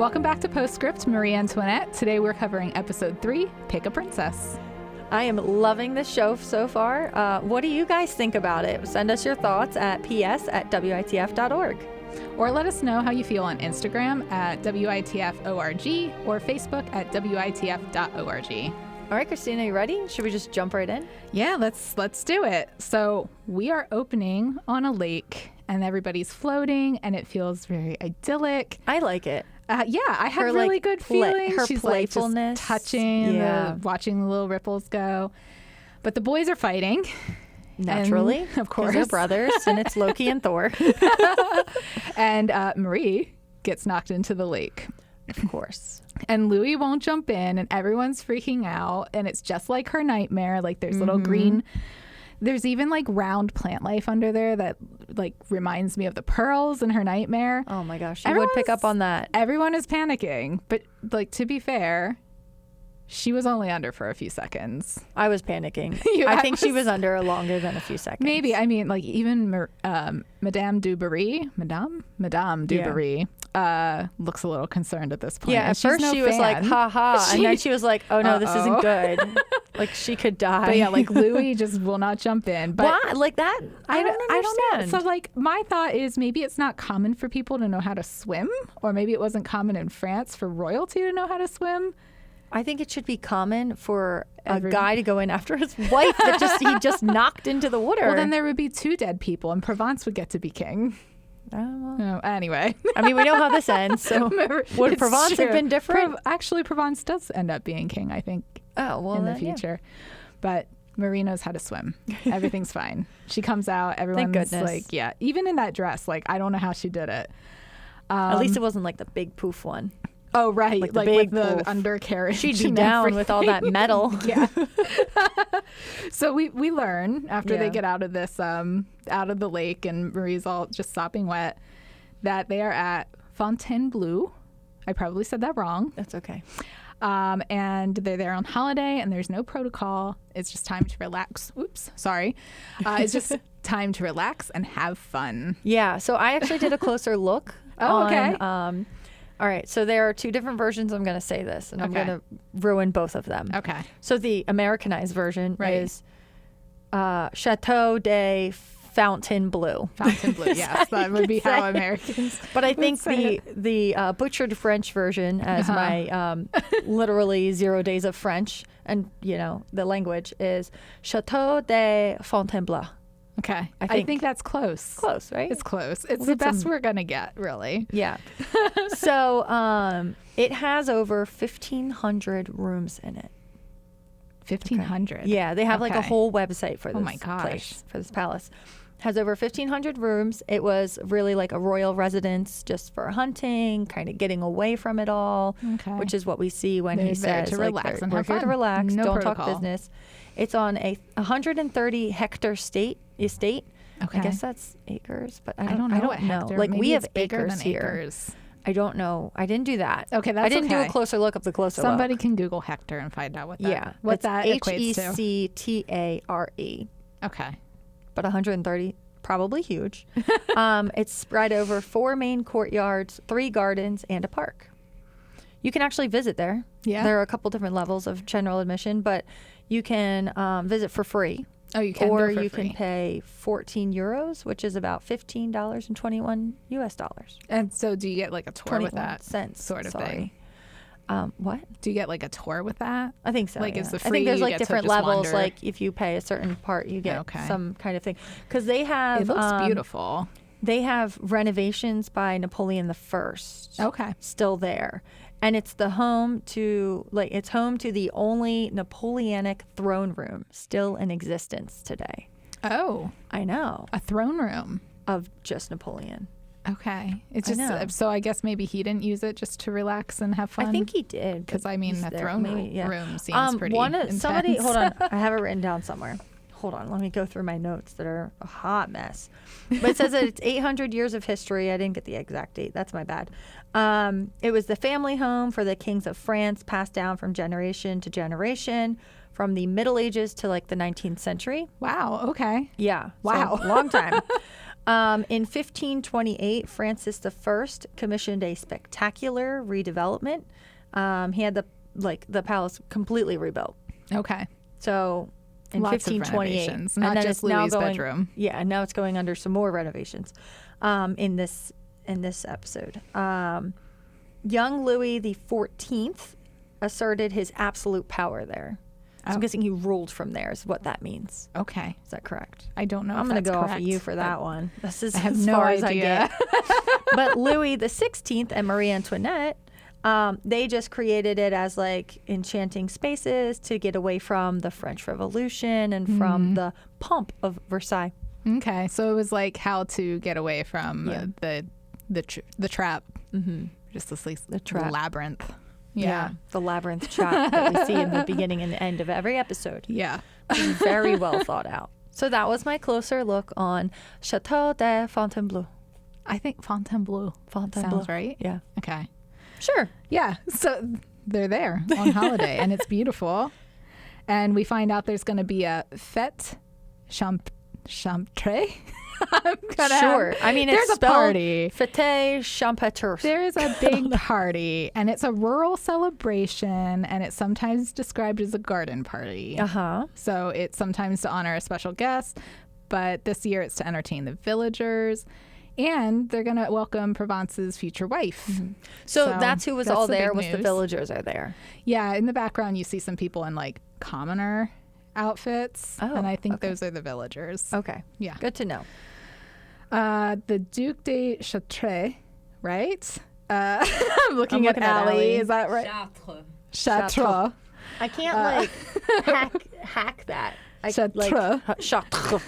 Welcome back to Postscript Marie Antoinette. Today we're covering episode 3, Pick a Princess. I am loving this show so far. What do you guys think about it? Send us your thoughts at ps@witf.org. Or let us know how you feel on Instagram at WITFORG or Facebook at WITF.org. All right, Christina, you ready? Should we just jump right in? Yeah, let's do it. So we are opening on a lake and everybody's floating and it feels very idyllic. I like it. Yeah, I had really good feelings. Her She's playfulness. Just touching, watching the little ripples go. But the boys are fighting. Naturally. And, of course. They're brothers, and it's Loki and Thor. And Marie gets knocked into the lake. Of course. And Louis won't jump in, and everyone's freaking out. And it's just like her nightmare. Like there's little green... There's even like round plant life under there that like reminds me of the pearls in her nightmare. Oh my gosh, you would pick up on that. Everyone is panicking, but like to be fair, she was only under for a few seconds. I was panicking. I think she was under longer than a few seconds. Maybe. I mean, like even Madame du Barry looks a little concerned at this point. Yeah, at first she was like, ha ha. And then she was like, oh no, this isn't good. Like she could die. But yeah, like Louis just will not jump in. But why? Like that? I don't understand. So like my thought is maybe it's not common for people to know how to swim, or maybe it wasn't common in France for royalty to know how to swim. I think it should be common for a guy to go in after his wife that he just knocked into the water. Well, then there would be 2 dead people and Provence would get to be king. Oh, well. No, anyway. I mean, we know how this ends, so would Provence have been different? Actually, Provence does end up being king, I think, in the future. Yeah. But Marie knows how to swim. Everything's fine. She comes out, everyone's like, yeah, even in that dress, like, I don't know how she did it. At least it wasn't like the big poof one. Oh, right. Like with the undercarriage. She'd be down with all that metal. Yeah. So we learn after they get out of this, out of the lake and Marie's all just sopping wet, that they are at Fontainebleau. I probably said that wrong. That's okay. And they're there on holiday and there's no protocol. It's just time to relax. Oops, sorry. It's just time to relax and have fun. Yeah. So I actually did a closer look. Okay. All right, so there are 2 different versions. I'm going to say this, and I'm going to ruin both of them. Okay. So the Americanized version is Chateau de Fontainebleau. Fontainebleau, yes. That would be how Americans But I think the butchered French version, as my literally 0 days of French, and, you know, the language is Chateau de Fontainebleau. Okay. I think that's close. Close, right? It's close. It's the best we're going to get, really. Yeah. So it has over 1,500 rooms in it. 1,500? Okay. Yeah. They have like a whole website for this place, for this palace. Has over 1,500 rooms. It was really like a royal residence just for hunting, kind of getting away from it all, which is what we see when he says, to relax and have fun. We're here to relax, no don't protocol. talk business. It's on a 130-hectare estate. Okay. I guess that's acres, but I don't know. Like maybe we have acres here. Acres. I don't know. I didn't do that. Okay, that's I didn't do a closer look of the closer Somebody look. can Google hectare and find out what that equates to. HECTARE. Okay. But 130, probably huge. It's spread over 4 main courtyards, 3 gardens, and a park. You can actually visit there. Yeah. There are a couple different levels of general admission, but you can visit for free. Oh, you can. Or you can pay 14 euros, which is about $15.21 US dollars. And so do you get like a tour with that cents, sort of thing? What? Do you get like a tour with that? I think so. Like yeah. is the free, I think there's like different levels. Wander? Like if you pay a certain part, you get some kind of thing. Because they have. It looks beautiful. They have renovations by Napoleon I. Okay. Still there. And it's home to the only Napoleonic throne room still in existence today. Oh. I know. A throne room. Of just Napoleon. Okay. It's just so I guess maybe he didn't use it just to relax and have fun. I think he did. Because I mean the throne room seems pretty intense. Somebody, hold on. I have it written down somewhere. Hold on, let me go through my notes that are a hot mess. But it says that it's 800 years of history. I didn't get the exact date. That's my bad. It was the family home for the kings of France, passed down from generation to generation, from the Middle Ages to like the 19th century. Wow, okay. Yeah. Wow. So long time. In 1528, Francis I commissioned a spectacular redevelopment. He had the palace completely rebuilt. Okay. So in Lots of 1528, renovations, not just Louis's bedroom. Yeah, and now it's going under some more renovations. In this episode, young Louis the 14th asserted his absolute power there. So I'm guessing he ruled from there is what that means. Okay. Is that correct? I don't know. I'm going to go off of you for that one. This is I have as no far idea. as I get. But Louis the 16th and Marie Antoinette, they just created it as like enchanting spaces to get away from the French Revolution and from the pomp of Versailles. Okay, so it was like how to get away from the trap. Mm-hmm. Just the trap. Labyrinth. Yeah, the labyrinth trap that we see in the beginning and the end of every episode. Yeah. Very well thought out. So that was my closer look on Château de Fontainebleau. I think Fontainebleau. Sounds right? Yeah. Okay. Sure. Yeah. So they're there on holiday and it's beautiful. And we find out there's going to be a fête champetre. Sure. I mean, there's it's a party. Fête champetre. There is a big party, and it's a rural celebration, and it's sometimes described as a garden party. Uh-huh. So it's sometimes to honor a special guest, but this year it's to entertain the villagers, and they're going to welcome Provence's future wife. Mm-hmm. So that's who was all there, was the villagers are there. Yeah, in the background you see some people in like commoner outfits, and I think those are the villagers. Okay. Yeah. Good to know. The Duc de Chartres, right? I'm looking at Allie. Is that right? Chartres. I can't hack that. Chartres.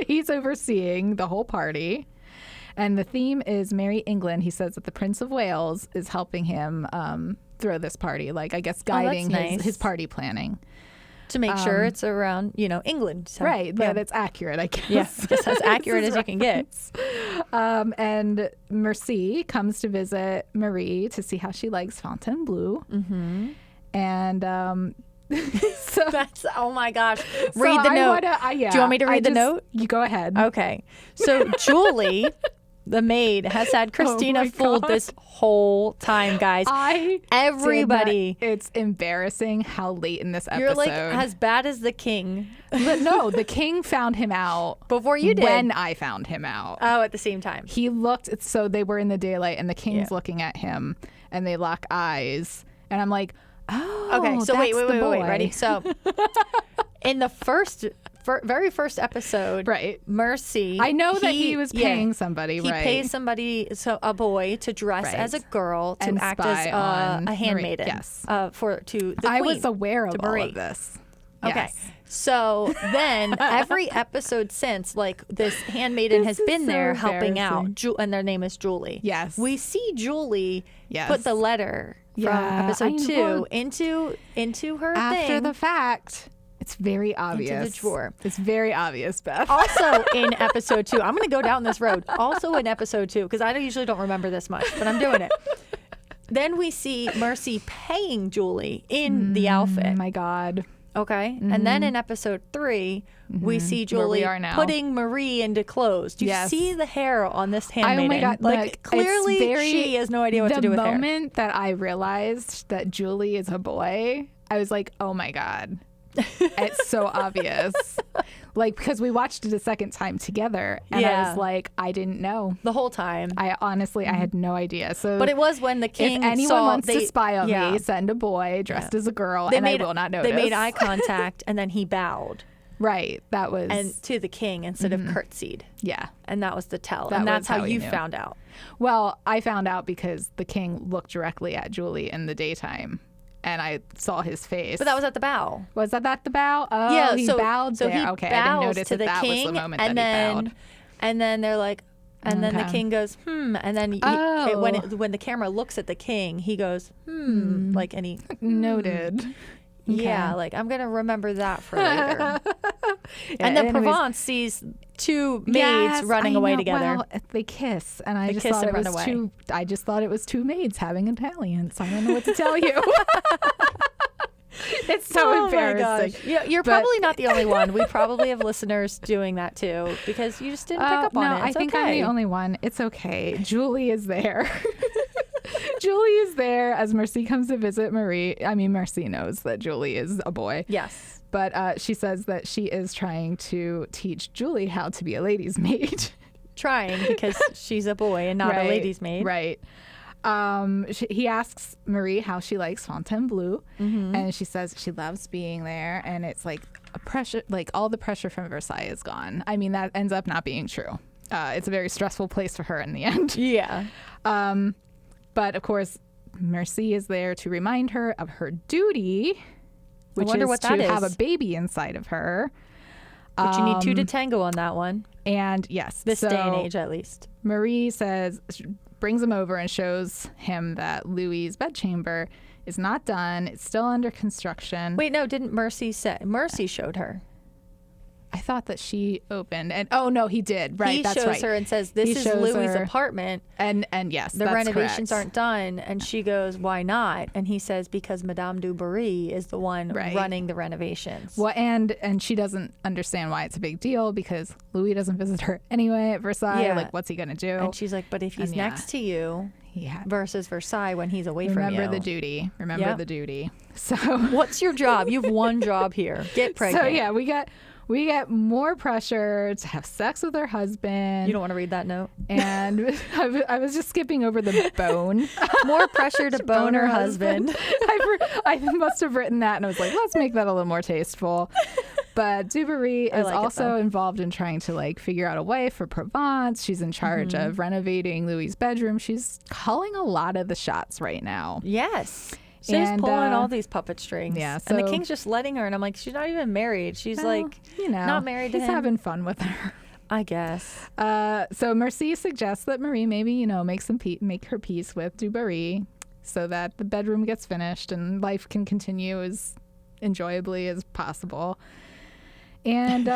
He's overseeing the whole party. And the theme is Merry England. He says that the Prince of Wales is helping him throw this party, like I guess guiding his party planning. To make sure it's around, England. So, right, but it's accurate, I guess. Yeah, just as accurate as you can get. And Merci comes to visit Marie to see how she likes Fontainebleau. Mm-hmm. And so that's, oh my gosh. Read the note. Do you want me to read the note? You go ahead. Okay. So Julie, the maid, has had Christina fooled this whole time, guys. Everybody. It's embarrassing how late in this episode. You're like as bad as the king. But no, the king found him out before you did. When I found him out. Oh, at the same time. He looked, so they were in the daylight and the king's looking at him and they lock eyes. And I'm like, oh, okay. So wait. Ready? So in the very first episode, right? Mercy. I know that he was paying somebody, right? He pays somebody, a boy, to dress as a girl to act as a handmaiden. Yes. To the queen. I was aware of all Marie. of this. Okay. Yes. So then every episode since, like, this handmaiden has been there helping out, and their name is Julie. Yes. We see Julie put the letter from episode 2 into her after thing. The fact. It's very obvious. Into the drawer. It's very obvious, Beth. Also in episode 2, I'm going to go down this road. Also in episode 2, because I usually don't remember this much, but I'm doing it. Then we see Mercy paying Julie in the outfit. Oh my God. Okay. Mm-hmm. And then in episode 3, we see Julie putting Marie into clothes. Do you see the hair on this handmaiden? Oh my God. Like, clearly she has no idea what to do with hair. The moment that I realized that Julie is a boy, I was like, oh my God. It's so obvious. Like, because we watched it a second time together and I was like, I didn't know the whole time. I honestly I had no idea. So but it was when the king if anyone wants to spy on me, send a boy dressed as a girl I will not notice. They made eye contact and then he bowed. Right. That was and to the king instead of curtsied. Yeah. And that was the tell. And that's how you found out. Well, I found out because the king looked directly at Julie in the daytime. And I saw his face. But that was at the bow. Was that at the bow? Oh, yeah, he bowed there. He okay, I didn't notice that was the moment that he bowed. And then they're like, and then the king goes, and then when the camera looks at the king, he goes, like, and he noted. Yeah, like, I'm going to remember that for later. And then Provence sees two maids running away together. Well, they kiss, and I just thought it was two maids having Italian, so I don't know what to tell you. It's so embarrassing. Yeah, you're probably not the only one. We probably have listeners doing that too because you just didn't pick up on it. I think I'm the only one. It's okay. Julie is there. Julie is there as Mercy comes to visit Marie. I mean, Mercy knows that Julie is a boy. Yes. But she says that she is trying to teach Julie how to be a lady's maid. Trying because she's a boy and not a lady's maid. Right. He asks Marie how she likes Fontainebleau, and she says she loves being there, and it's like a pressure, like all the pressure from Versailles is gone. I mean, that ends up not being true. It's a very stressful place for her in the end. Yeah. But of course, Mercy is there to remind her of her duty, which is to have a baby inside of her. But you need two to tango on that one. And yes, this day and age, at least. Marie brings him over and shows him that Louis's bedchamber is not done. It's still under construction. Wait, no, didn't Mercy say? Mercy showed her. I thought that she opened, and oh no, he did. Right, that's right. He shows her and says, "This is Louis's apartment." And yes, the renovations aren't done. And she goes, "Why not?" And he says, "Because Madame du Barry is the one running the renovations." Well, and she doesn't understand why it's a big deal because Louis doesn't visit her anyway at Versailles. Yeah. Like, what's he gonna do? And she's like, "But if he's next to you." Versus Versailles when he's away from you. Remember the duty. Remember the duty. So, what's your job? You have one job here. Get pregnant. So yeah, we get more pressure to have sex with her husband. You don't want to read that note? And I was just skipping over the bone. More pressure to bone her husband. I must have written that and I was like, let's make that a little more tasteful. But du Barry is also involved in trying to figure out a way for Provence. She's in charge of renovating Louis's bedroom. She's calling a lot of the shots right now. Yes. She's pulling all these puppet strings. Yeah, so, and the king's just letting her. And I'm like, she's not even married. She's not married to him. He's having fun with her. I guess. So Mercy suggests that Marie maybe, make her peace with du Barry so that the bedroom gets finished and life can continue as enjoyably as possible. And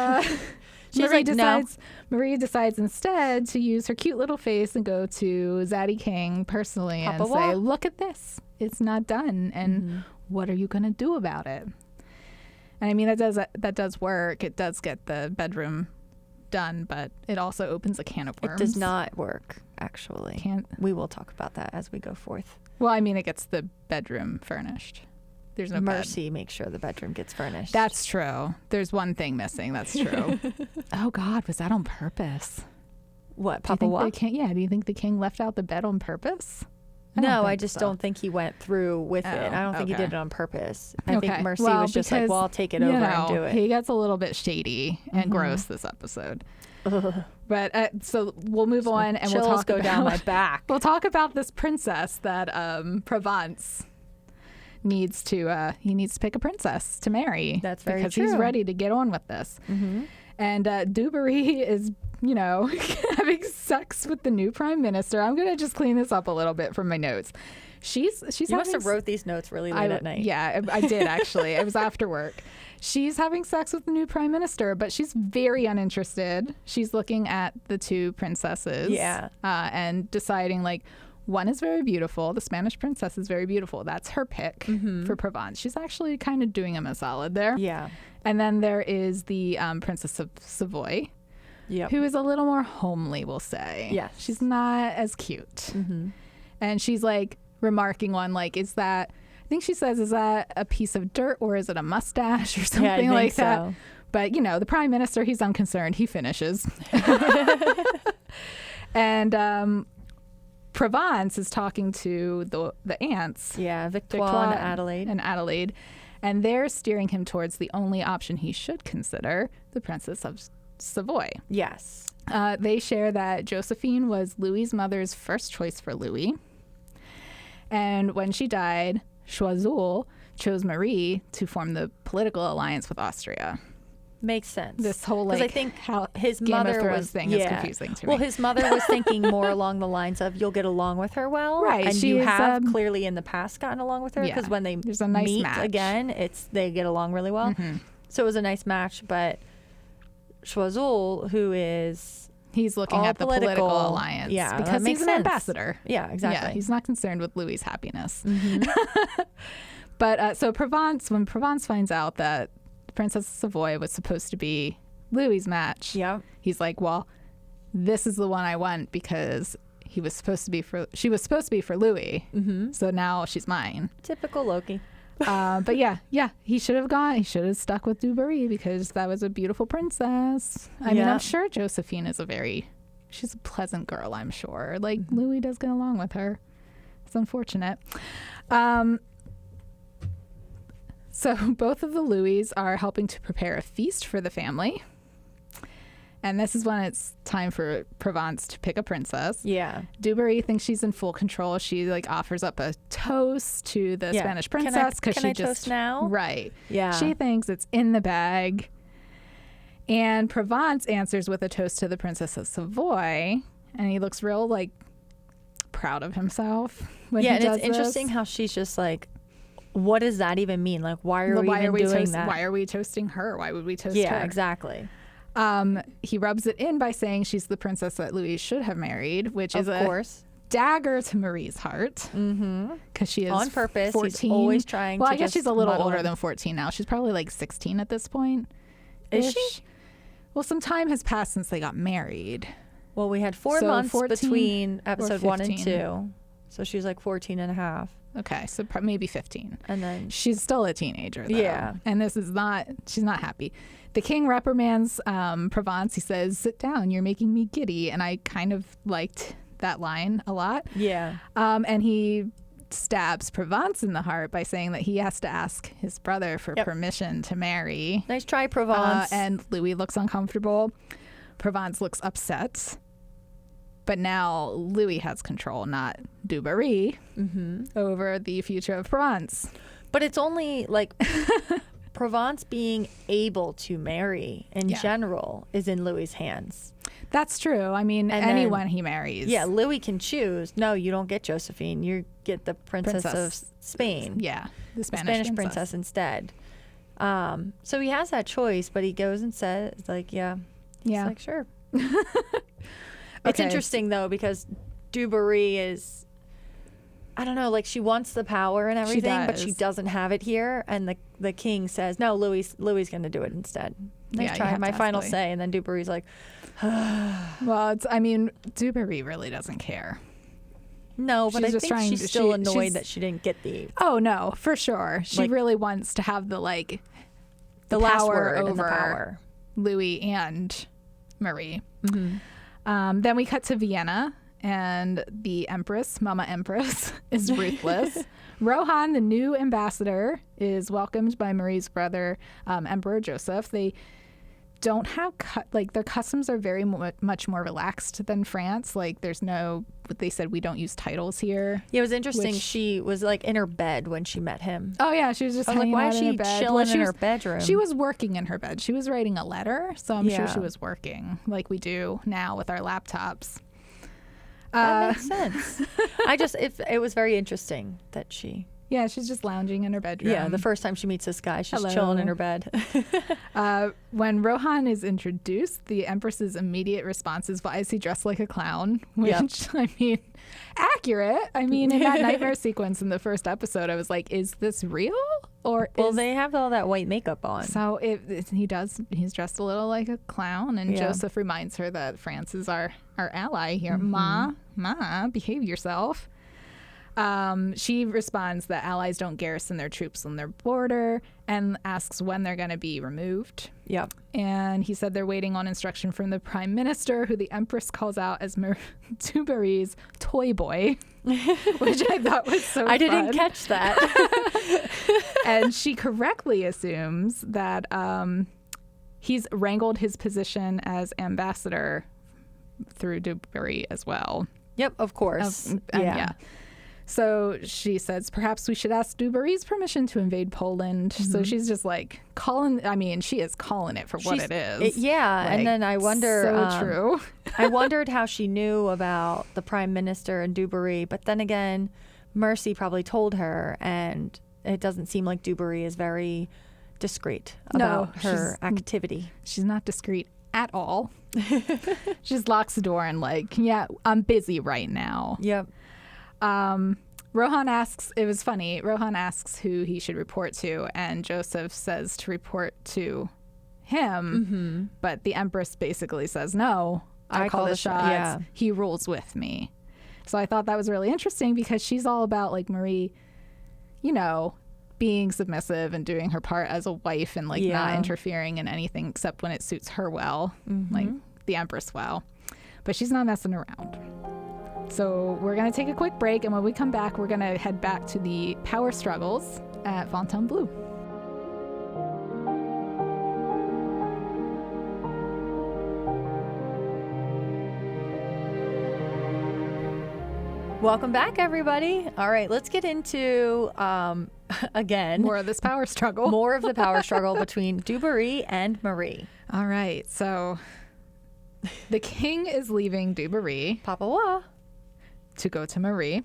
Marie decides instead to use her cute little face and go to Zadie King personally and say, look at this. It's not done. And what are you going to do about it? And I mean, that does work. It does get the bedroom done, but it also opens a can of worms. It does not work, actually. We will talk about that as we go forth. Well, I mean, it gets the bedroom furnished. There's no Mercy makes sure the bedroom gets furnished. That's true. There's one thing missing. That's true. Oh, God. Was that on purpose? What, Papa Wa? Do you think the king left out the bed on purpose? I just don't think he went through with it. I don't think he did it on purpose. I think Mercy was just like, well, I'll take it over and do it. He gets a little bit shady and gross this episode. But so we'll move on and we'll talk go down my back. We'll talk about this princess that Provence needs to pick a princess to marry. That's very true. Because he's ready to get on with this. And du Barry is, having sex with the new prime minister. I'm going to just clean this up a little bit from my notes. You must have wrote these notes really late at night. Yeah, I did actually. It was after work. She's having sex with the new prime minister, but she's very uninterested. She's looking at the two princesses. Yeah. And deciding one is very beautiful. The Spanish princess is very beautiful. That's her pick for Provence. She's actually kind of doing him a solid there. Yeah. And then there is the Princess of Savoy, who is a little more homely, we'll say. Yeah. She's not as cute. And she's remarking on is that, I think she says, is that a piece of dirt or is it a mustache or something like that? But, the prime minister, he's unconcerned. He finishes. And Provence is talking to the aunts. Yeah, Victoire and Adelaide. And they're steering him towards the only option he should consider, the Princess of Savoy. Yes. They share that Josephine was Louis's mother's first choice for Louis. And when she died, Choiseul chose Marie to form the political alliance with Austria. Makes sense. This whole I think how his Game mother of Thrones was thing is confusing to me. Well, his mother was thinking more along the lines of you'll get along with her well, right? And you have clearly in the past gotten along with her because when they there's a nice meet match. Again, they get along really well. So it was a nice match. But Choiseul, who is he's looking at the political alliance, because he's an ambassador. Yeah, exactly. Yeah, he's not concerned with Louis's happiness. But so when Provence finds out that Princess of Savoy was supposed to be Louis's match, he's like, well, this is the one I want because she was supposed to be for Louis. Mm-hmm. So now she's mine. Typical Loki. But yeah, he should have stuck with Du Barry because that was a beautiful princess. I mean, I'm sure Josephine is she's a pleasant girl, I'm sure. Like, Louis does get along with her. It's unfortunate. So both of the Louis are helping to prepare a feast for the family. And this is when it's time for Provence to pick a princess. Yeah. Du Barry thinks she's in full control. She offers up a toast to the Spanish princess because she just toast now. Right. Yeah. She thinks it's in the bag. And Provence answers with a toast to the Princess of Savoy, and he looks real proud of himself when he does this. Yeah, and it's interesting how she's just like, what does that even mean? Like, why are we doing that? Why are we toasting her? Why would we toast her? Yeah, exactly. He rubs it in by saying she's the princess that Louis should have married, which is a dagger to Marie's heart. Because she is on purpose. 14. He's always trying. Well, I guess she's a little older than 14 now. She's probably 16 at this point. Is she? Well, some time has passed since they got married. Well, we had 4 months between episode 1 and 2. So she was 14 and a half. Okay, so maybe 15. And then she's still a teenager, though. Yeah. And she's not happy. The king reprimands Provence. He says, "Sit down, you're making me giddy." And I kind of liked that line a lot. Yeah. And he stabs Provence in the heart by saying that he has to ask his brother for permission to marry. Nice try, Provence. And Louis looks uncomfortable. Provence looks upset. But now Louis has control, not Du Barry, over the future of Provence. But it's only Provence being able to marry in general is in Louis's hands. That's true. I mean, anyone he marries. Yeah, Louis can choose. No, you don't get Josephine. You get the Princess of Spain. Yeah, the Spanish princess instead. So he has that choice, but he goes and says, he's sure. It's interesting, though, because Du Barry is, I don't know, she wants the power and everything, but she doesn't have it here. And the king says, no, Louis going to do it instead. Nice try, my final say. And then Du Barry's like, well, Du Barry really doesn't care. No, but I think she's still annoyed that she didn't get the... Oh, no, for sure. She really wants to have the last word over the power. Louis and Marie. Then we cut to Vienna, and the Empress, Mama Empress, is ruthless. Rohan, the new ambassador, is welcomed by Marie's brother, Emperor Joseph. They don't have their customs are very much more relaxed than France. There's no, they said we don't use titles here. Yeah, it was interesting. She was in her bed when she met him. Oh yeah, she was just hanging out in her bed. Chilling in her bedroom? She was working in her bed. She was writing a letter, so I'm sure she was working like we do now with our laptops. That makes sense. It was very interesting that she... Yeah, she's just lounging in her bedroom. Yeah, the first time she meets this guy, she's chilling in her bed. When Rohan is introduced, the Empress's immediate response is, why is he dressed like a clown? Which, accurate. In that nightmare sequence in the first episode, I was like, is this real? They have all that white makeup on. So he's dressed a little like a clown, and Joseph reminds her that France is our ally here. Ma, behave yourself. She responds that allies don't garrison their troops on their border and asks when they're going to be removed. Yep. And he said they're waiting on instruction from the prime minister, who the Empress calls out as Du Barry's toy boy, which I thought was so I didn't catch that. And she correctly assumes that he's wrangled his position as ambassador through Du Barry as well. Yep, of course. Yeah. So she says, perhaps we should ask Du Barry's permission to invade Poland. So she's just calling, she is calling it for what it is. And then I wonder. So true. I wondered how she knew about the prime minister and Du Barry. But then again, Mercy probably told her, and it doesn't seem like Du Barry is very discreet about her activity. She's not discreet at all. She just locks the door and I'm busy right now. Yep. Rohan asks, it was funny, Rohan asks who he should report to, and Joseph says to report to him, but the Empress basically says, no, I call the shots. Yeah. He rules with me. So I thought that was really interesting because she's all about like Marie, you know, being submissive and doing her part as a wife and like not interfering in anything except when it suits her well, like the Empress well. But she's not messing around. So we're going to take a quick break, and when we come back, we're going to head back to the power struggles at Fontainebleau. Welcome back, everybody. All right, let's get into, again, more of this power struggle. More of the power struggle between Dubarry and Marie. All right, so the king is leaving Dubarry. Papa Wa. To go to Marie.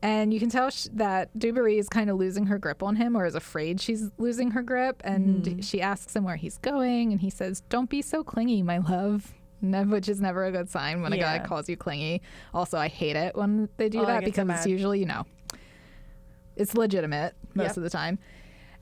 And you can tell that Dubarry is kind of losing her grip on him, or is afraid she's losing her grip. And she asks him where he's going. And he says, don't be so clingy, my love. Which is never a good sign when a guy calls you clingy. Also, I hate it when they do that because it's usually, you know, it's legitimate most of the time.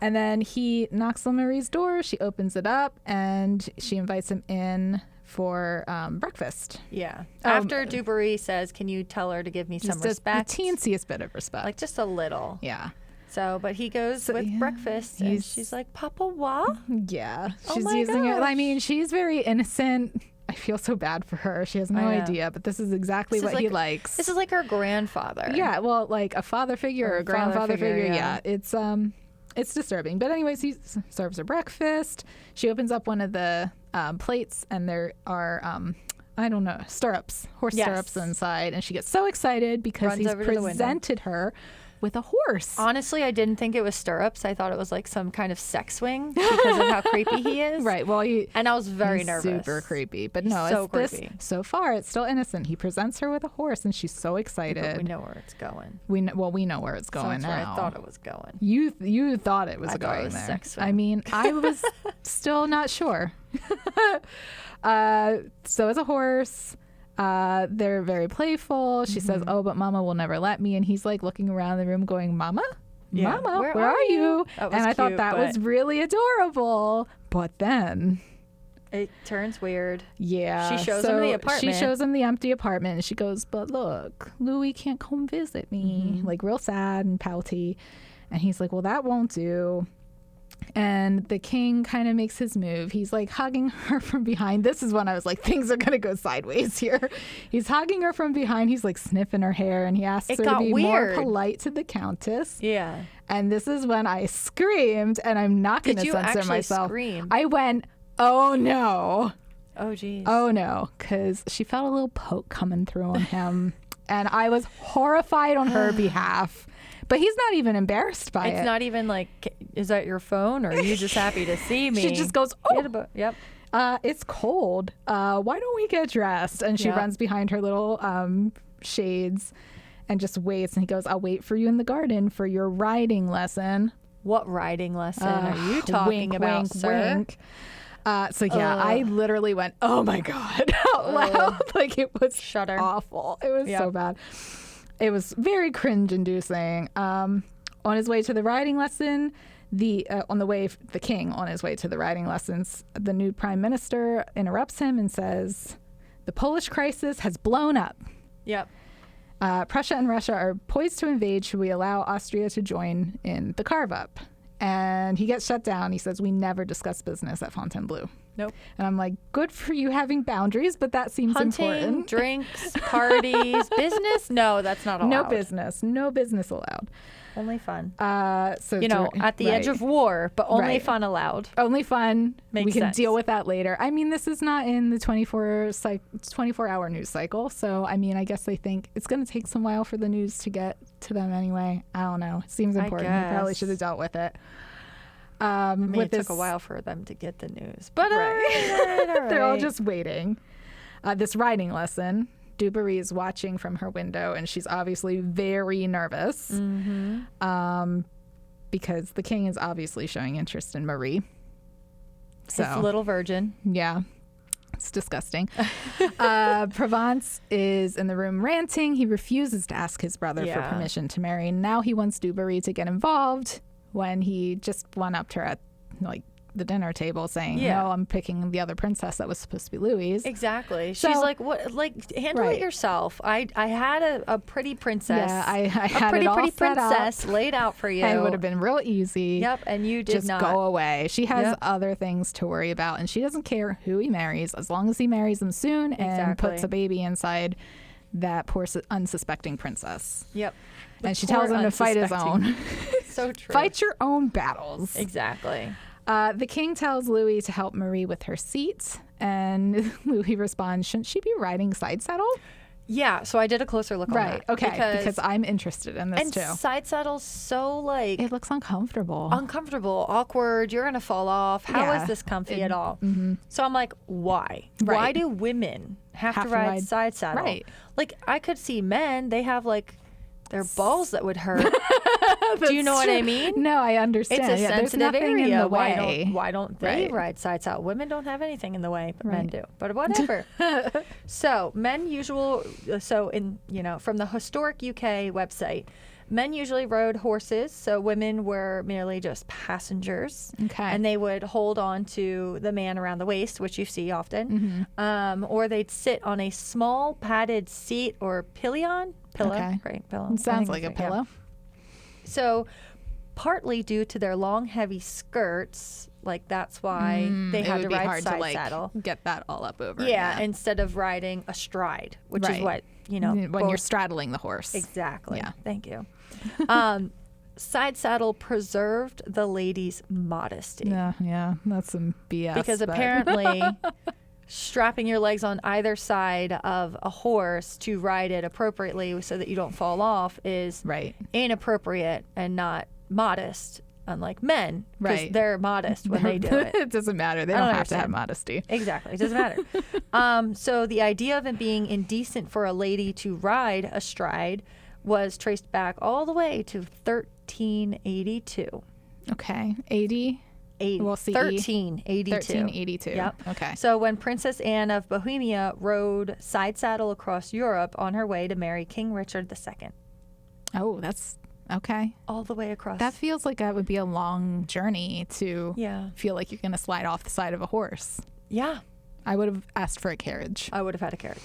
And then he knocks on Marie's door. She opens it up and she invites him in for breakfast. Yeah. After Dubarry says, can you tell her to give me some respect? The teensiest bit of respect. Like just a little. Yeah. So, but he goes with breakfast and she's like, Papa Wa? Yeah. She's using it. I mean, she's very innocent. I feel so bad for her. She has no idea, but this is exactly what he likes. This is like her grandfather. Yeah. Well, like a father figure or a grandfather figure. Yeah. It's disturbing. But anyways, he serves her breakfast. She opens up one of the plates and there are, I don't know, horse stirrups inside. And she gets so excited because he's presented her with a horse. Honestly, I didn't think it was stirrups. I thought it was like some kind of sex swing because of how creepy he is. Right. Well, and I was very nervous. Super creepy. But no, so creepy. So far, it's still innocent. He presents her with a horse, and she's so excited. But we know where it's going. We know where it's going now. I thought it was going. You thought it was going there. Sex swing. I mean, I was still not sure. So it's a horse. They're very playful. She says, oh, but Mama will never let me. And he's like looking around the room going, Mama? Mama, where are you? And I thought that was really adorable. But then it turns weird. Yeah. She shows him the apartment. She shows him the empty apartment. And she goes, but look, Louis can't come visit me. Like real sad and pouty. And he's like, well, that won't do. And the king kind of makes his move. He's like hugging her from behind. This is when I was like, things are going to go sideways here. He's hugging her from behind. He's like sniffing her hair and he asks her to be more polite to the countess. Yeah. And this is when I screamed, and I'm not going to censor myself. Scream? I went, oh no. Oh, geez. Oh no. Because she felt a little poke coming through on him. And I was horrified on her behalf. But he's not even embarrassed by it. It's not even like, is that your phone or are you just happy to see me? She just goes, oh, yep. It's cold. Why don't we get dressed? And she runs behind her little shades and just waits. And he goes, I'll wait for you in the garden for your riding lesson. What riding lesson are you talking about, sir? Wink. I literally went, oh my God, out loud. Like it was awful. It was so bad. It was very cringe-inducing. On his way to the riding lesson, the king on his way to the riding lessons, the new prime minister interrupts him and says, "The Polish crisis has blown up. Yep. Prussia and Russia are poised to invade. Should we allow Austria to join in the carve-up?" And he gets shut down. He says, "We never discuss business at Fontainebleau." Nope. And I'm like, good for you having boundaries, but that seems important. Drinks, parties, business? No, that's not allowed. No business allowed. Only fun. So at the edge of war, but only fun allowed. Only fun. Makes sense. Deal with that later. I mean, this is not in the 24-hour news cycle. So, I mean, I guess they think it's going to take some while for the news to get to them anyway. I don't know. It seems important. They probably should have dealt with it. It took a while for them to get the news, but all right. They're all just waiting. This riding lesson, Dubarry is watching from her window, and she's obviously very nervous because the king is obviously showing interest in Marie. So, his little virgin. Yeah. It's disgusting. Provence is in the room ranting. He refuses to ask his brother for permission to marry. Now he wants Du Barry to get involved when he just one-upped her at like the dinner table saying, no, I'm picking the other princess that was supposed to be Louis. Exactly. So, she's like, what? Like, handle it yourself. I had a pretty princess. Yeah, I had a pretty it all pretty set princess up. laid out for you. It would have been real easy. Yep, and you did just not. go away. She has other things to worry about, and she doesn't care who he marries as long as he marries him soon and puts a baby inside that poor unsuspecting princess. Yep. And she tells him to fight his own. So true. Fight your own battles. Exactly. The king tells Louis to help Marie with her seat, and Louis responds, shouldn't she be riding side saddle? Yeah, so I did a closer look on that. Okay, because I'm interested in this too. And side saddle's so like... It looks uncomfortable. Awkward, you're going to fall off. How is this comfy at all? Mm-hmm. So I'm like, why? Right. Why do women have to ride side saddle? Right. Like, I could see men, they have like their balls that would hurt. Do you know what I mean? No, I understand. It's a sensitive area. In the way. Why don't they ride side saddle? Women don't have anything in the way, but men do. But whatever. So from the historic UK website, men usually rode horses, so women were merely just passengers. Okay. And they would hold on to the man around the waist, which you see often, or they'd sit on a small padded seat or pillion. Pillow, right? Pillow. It sounds like a pillow. Yeah. So, partly due to their long, heavy skirts, like that's why they had to ride side saddle. Get that all up over. Yeah, instead of riding astride, which is what when you're straddling the horse. Exactly. Yeah. Thank you. Side saddle preserved the lady's modesty. Yeah, that's some BS. Because apparently, strapping your legs on either side of a horse to ride it appropriately so that you don't fall off is inappropriate and not modest, unlike men, because they're modest when they do it. It doesn't matter. They don't have to have modesty. Exactly. It doesn't matter. So the idea of it being indecent for a lady to ride astride was traced back all the way to 1382. Okay. 80? We'll see. 1382. 1382. Yep. Okay. So when Princess Anne of Bohemia rode side saddle across Europe on her way to marry King Richard II. Oh, that's okay. All the way across. That feels like that would be a long journey to feel like you're going to slide off the side of a horse. Yeah. I would have asked for a carriage. I would have had a carriage.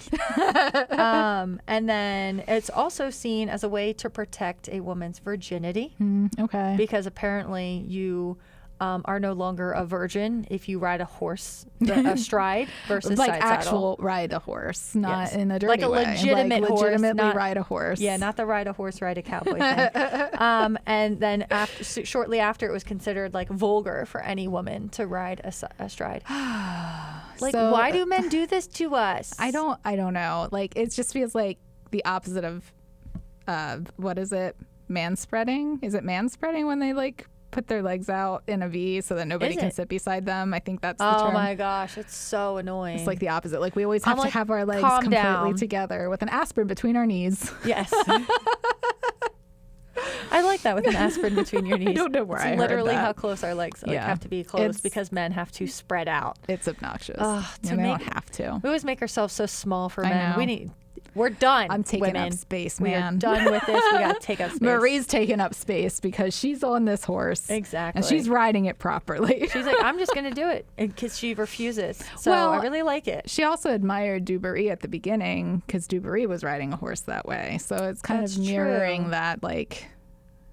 And then it's also seen as a way to protect a woman's virginity. Okay. Because apparently you are no longer a virgin if you ride a horse astride versus like side actual saddle. ride a horse, not in a dirty way. Like a legitimate horse. Legitimately ride a horse. Yeah, not the ride a horse, ride a cowboy thing. And then shortly after, it was considered like vulgar for any woman to ride astride. Like, so, why do men do this to us? I don't know. Like, it just feels like the opposite of what is it? Manspreading? Is it manspreading when they like put their legs out in a V so that nobody can sit beside them? I think that's the term. Oh my gosh, it's so annoying. It's like the opposite. Like, we always have to have our legs completely together with an aspirin between our knees. Yes. I like that, with an aspirin between your knees. I don't know where I heard literally that. How close our legs have to be close because men have to spread out. It's obnoxious. They don't have to. We always make ourselves so small for I men. know. We're done. I'm taking women. up space, man. We are done with this. We got to take up space. Marie's taking up space because she's on this horse. Exactly. And she's riding it properly. She's like, I'm just going to do it. Because she refuses. So I really like it. She also admired Du Barry at the beginning because Du Barry was riding a horse that way. So it's kind of mirroring that, like,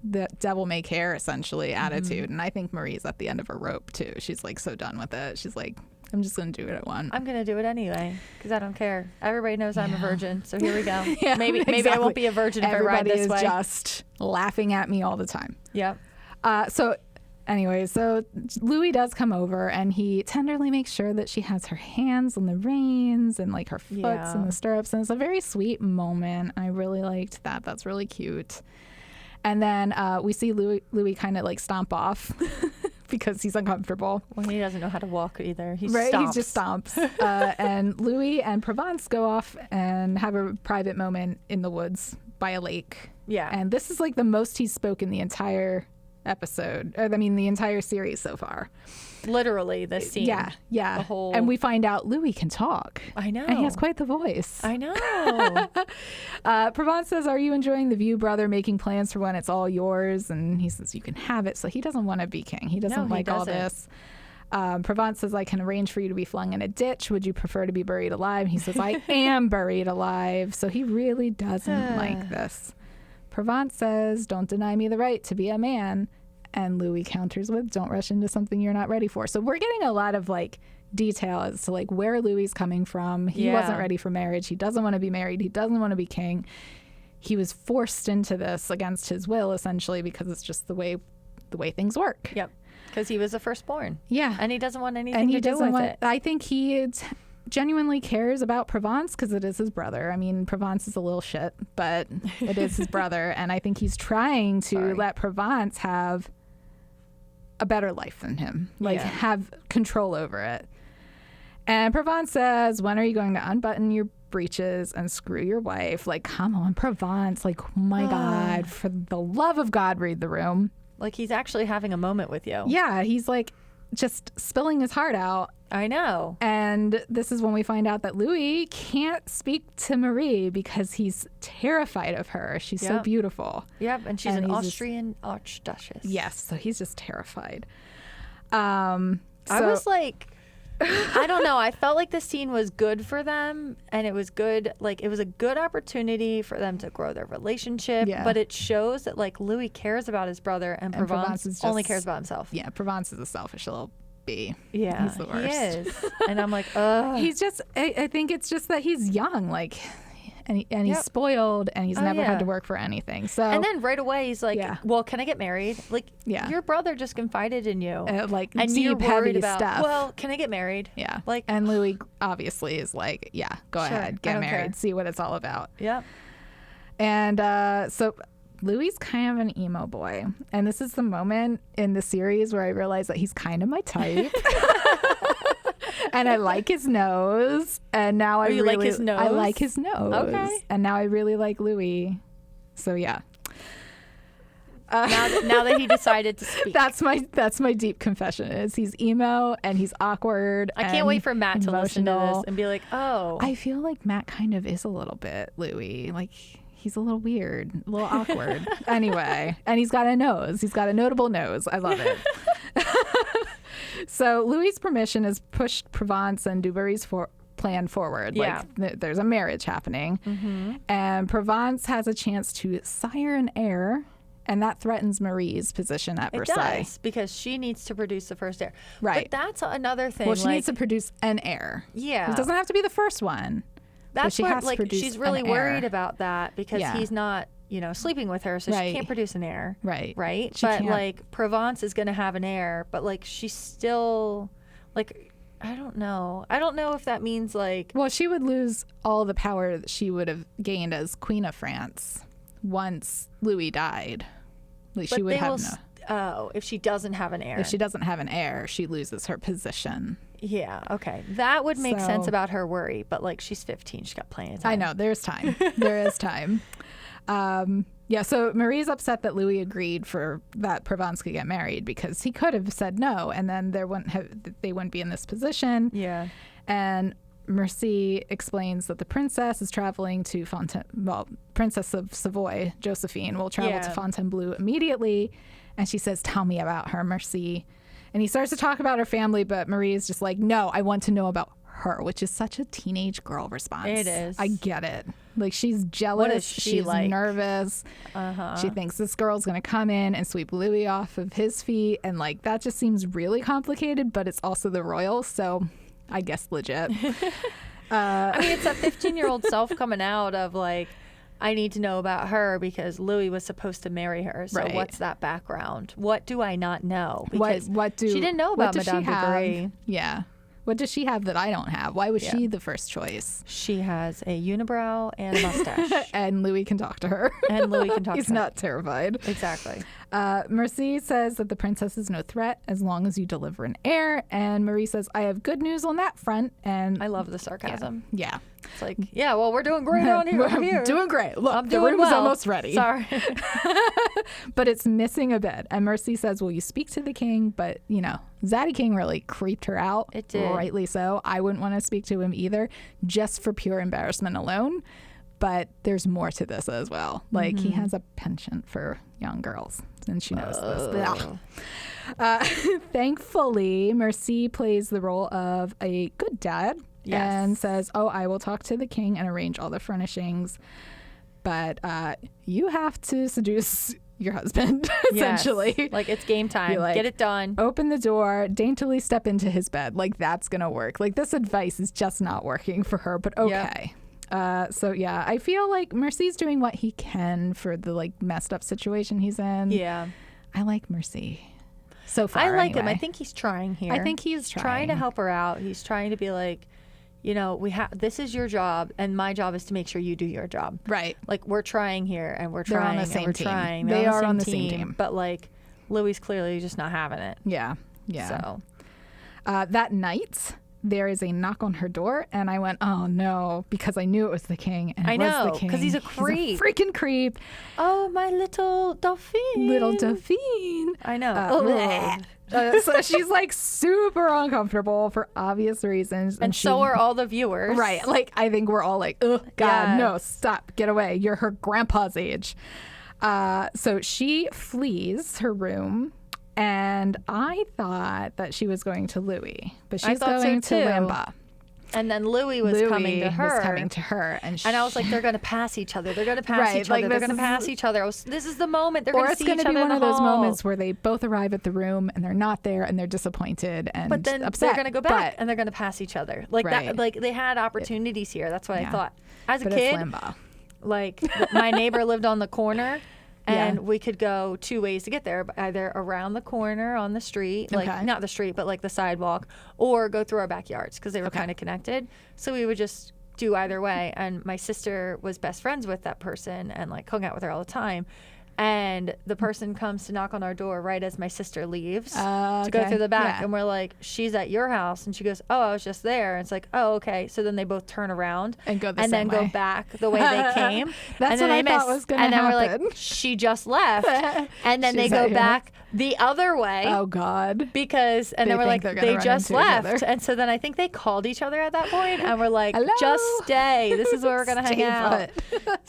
the devil may care, essentially, attitude. And I think Marie's at the end of her rope, too. She's, like, so done with it. She's like, I'm just going to do it at one. I'm going to do it anyway because I don't care. Everybody knows I'm a virgin, so here we go. Maybe exactly. I won't be a virgin if I ride this way. Everybody is just laughing at me all the time. Yep. So Louis does come over and he tenderly makes sure that she has her hands on the reins and like her foots in the stirrups. And it's a very sweet moment. I really liked that. That's really cute. And then we see Louis kind of like stomp off because he's uncomfortable. Well, he doesn't know how to walk either. He just stomps. And Louis and Provence go off and have a private moment in the woods by a lake. Yeah. And this is like the most he's spoken the entire episode. I mean, the entire series so far. Literally, this scene. Yeah. The whole... And we find out Louis can talk. I know. And he has quite the voice. I know. Provence says, "Are you enjoying the view, brother, making plans for when it's all yours?" And he says, "You can have it." So he doesn't want to be king. He doesn't like all this. Provence says, "I can arrange for you to be flung in a ditch. Would you prefer to be buried alive?" And he says, "I am buried alive." So he really doesn't like this. Provence says, "Don't deny me the right to be a man." And Louis counters with, "Don't rush into something you're not ready for." So we're getting a lot of like detail as to like where Louis is coming from. He wasn't ready for marriage. He doesn't want to be married. He doesn't want to be king. He was forced into this against his will, essentially, because it's just the way things work. Yep. Because he was the firstborn. Yeah. And he doesn't want anything to do with it. I think he genuinely cares about Provence because it is his brother. I mean, Provence is a little shit, but it is his brother. And I think he's trying to let Provence have a better life than him, have control over it. And Provence says, "When are you going to unbutton your breeches and screw your wife?" Like, come on, Provence. Like, oh my God, for the love of God, read the room. Like, he's actually having a moment with you. Yeah, he's like just spilling his heart out. I know. And this is when we find out that Louis can't speak to Marie because he's terrified of her. She's so beautiful. Yep, and she's an Austrian archduchess. Yes, so he's just terrified. I was like, I don't know. I felt like the scene was good for them, and it was good. Like, it was a good opportunity for them to grow their relationship. Yeah. But it shows that like Louis cares about his brother, and Provence only cares about himself. Yeah, Provence is a selfish little bee. Yeah, he's the worst. He is. And I'm like, ugh. He's just. I think it's just that he's young, like. And he's spoiled, and he's never had to work for anything. So, and then right away he's like, "Well, can I get married?" Like, your brother just confided in you, like, and deep, you're worried heavy about stuff. Well, can I get married? Yeah, like, and Louis obviously is like, "Yeah, go ahead, get married, see what it's all about." Yep. And so Louis is kind of an emo boy, and this is the moment in the series where I realize that he's kind of my type. And I like his nose, and now I really like his nose. I like his nose. Okay. And now I really like Louis. So yeah. Now that he decided to speak, that's my deep confession. Is he's emo and he's awkward. I can't wait for Matt to listen to this and be like, "Oh, I feel like Matt kind of is a little bit Louis. Like, he's a little weird, a little awkward." Anyway, and he's got a nose. He's got a notable nose. I love it. So Louis' permission has pushed Provence and Dubarry's plan forward. Yeah. Like, there's a marriage happening. Mm-hmm. And Provence has a chance to sire an heir, and that threatens Marie's position at Versailles. It does, because she needs to produce the first heir. Right. But that's another thing. Well, she needs to produce an heir. Yeah. It doesn't have to be the first one. That's she what, has to produce she's really an worried heir. About that because he's not, sleeping with her, so she can't produce an heir. Right. Right? She but can't. like Provence is going to have an heir, but like she's still like, I don't know. I don't know if that means like, well, she would lose all the power that she would have gained as Queen of France once Louis died. Like, she would have if she doesn't have an heir. If she doesn't have an heir, she loses her position. Yeah, okay. That would make sense about her worry, but like she's 15, she's got plenty of time. I know, there's time. There is time. So Marie's upset that Louis agreed for that Provence could get married, because he could have said no, and then they wouldn't be in this position. Yeah. And Mercy explains that the princess is traveling to Princess of Savoy, Josephine, will travel to Fontainebleau immediately. And she says, "Tell me about her, Mercy." And he starts to talk about her family, but Marie is just like, "No, I want to know about her," which is such a teenage girl response. It is. I get it. Like, she's jealous. What is she she's like? Nervous. She thinks this girl's going to come in and sweep Louis off of his feet. And like, that just seems really complicated, but it's also the royals. So I guess legit. I mean, it's a 15-year-old self coming out of like, I need to know about her because Louis was supposed to marry her. So what's that background? What do I not know? Because she didn't know about Madame Dubarry. Yeah. What does she have that I don't have? Why was she the first choice? She has a unibrow and a mustache. And Louis can talk to her. He's not terrified. Exactly. Mercy says that the princess is no threat as long as you deliver an heir. And Marie says, "I have good news on that front." And I love the sarcasm. Yeah. It's like, yeah, well, we're doing great on here. We're doing great. Look, I'm the doing room's well. almost ready. Sorry. But it's missing a bed. And Mercy says, will you speak to the king? But, Zaddy King really creeped her out. It did. Rightly so. I wouldn't want to speak to him either, just for pure embarrassment alone. But there's more to this as well. Like, he has a penchant for young girls, and she knows this. Thankfully, Mercy plays the role of a good dad and says, I will talk to the king and arrange all the furnishings. But you have to seduce your husband, essentially. Yes. Like, it's game time. Like, get it done. Open the door, daintily step into his bed. Like, that's going to work. Like, this advice is just not working for her, but okay. Yep. I feel like Mercy's doing what he can for the, like, messed up situation he's in. Yeah. I like Mercy. So far, I like anyway. him. I think he's trying here. I think he's trying to help her out. He's trying to be like, this is your job, and my job is to make sure you do your job. Right. Like, we're trying here, and we're They're trying, on the same and we're team. trying. They are on the same team. But, like, Louis clearly just not having it. Yeah. Yeah. So. That night, there is a knock on her door, and I went, oh no, because I knew it was the king. And I know, the king. because he's a creep. He's a freaking creep. Oh, my little Dauphine. Little Dauphine. I know. So she's like super uncomfortable for obvious reasons. And so are all the viewers. Right. Like, I think we're all like, oh, God, no, stop, get away. You're her grandpa's age. So she flees her room. And I thought that she was going to Louis, but she's going to Limba. And then Louis was coming to her. And I was like, they're going to pass each other. They're going to pass each other. They're going to pass each other. This is the moment. They're going to see each other. Or it's going to be one of those moments where they both arrive at the room and they're not there and they're disappointed and upset. But then they're going to go back and they're going to pass each other. Like that. Like they had opportunities here. That's what I thought. As a kid, like my neighbor lived on the corner. And we could go two ways to get there, either around the corner on the street, like not the street, but like the sidewalk, or go through our backyards because they were kind of connected. So we would just do either way. And my sister was best friends with that person and like hung out with her all the time. And the person comes to knock on our door right as my sister leaves to go through the back. And we're like, she's at your house. And she goes, oh, I was just there. And it's like, oh, okay. So then they both turn around and go go back the way they came. That's what I thought was going to happen. And then we're like, she just left. And then they go back the other way. Oh, God. Because, and then we're like, they just left. And so then I think they called each other at that point. And we're like, just stay. This is where we're going to hang out.